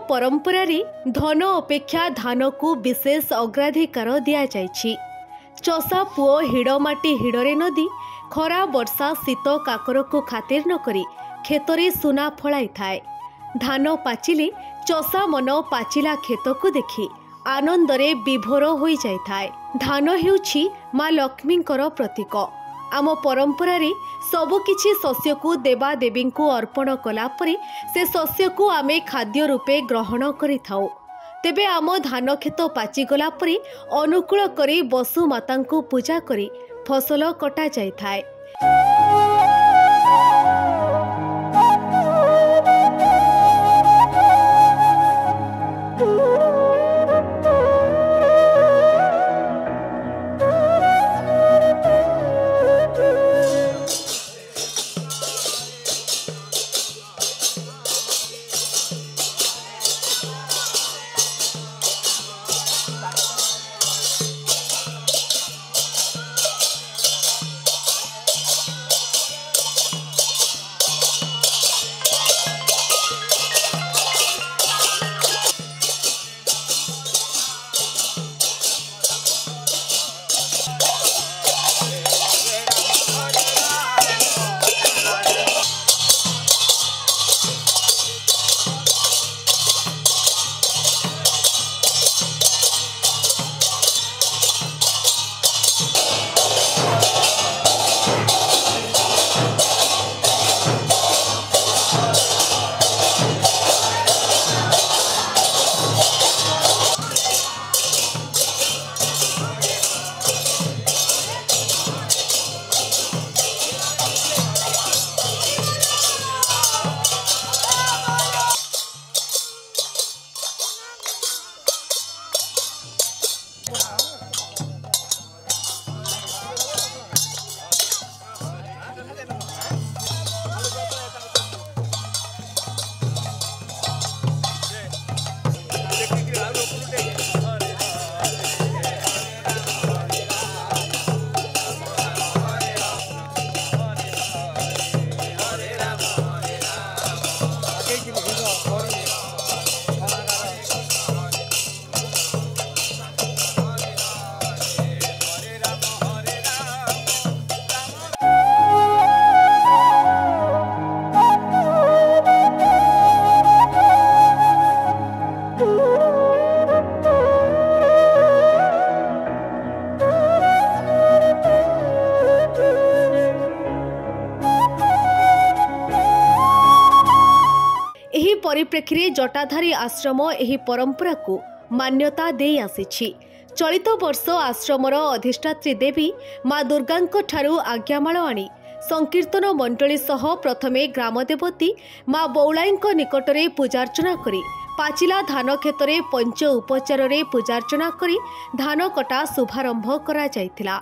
परंपरा रे धन अपेक्षा धान को विशेष अग्राधिकार दि जाइछि। चषा पुओ हिड़माटी हिड़रे नदी खरा वर्षा शीत काकर को खातिर न करी खेतरे सुना फलाई थाए। धान पाचिले चषा मन पाचिला खेत को देखि आनंदरे विभोर हो जाए। धान हेउछि माँ लक्ष्मींकर प्रतीक। आम परंपरा रे सबुकिछि शस्य को देवा देवी को अर्पण कला परे से शस्य को आमे खाद्य रूपे ग्रहण करिथाउ। तेबे आम धान खेत पाचिगला परे अनुकूल करी बसु माता को पूजा करी फसल कटा जाय थाए। परिप्रेक्षी जटाधारी आश्रम एही परंपरा को मान्यता दे आसीछि। चलित वर्ष आश्रमर अधिष्ठात्री देवी माँ दुर्गा ठारू आज्ञामाल आनी संकीर्तन मंडली सह प्रथमे ग्रामदेवती माँ बौलाई निकटरे पूजार्चना करी पाचिला धान क्षेत्र पंच उपचार पूजार्चना करी धान कटा शुभारंभ करा जायतिला।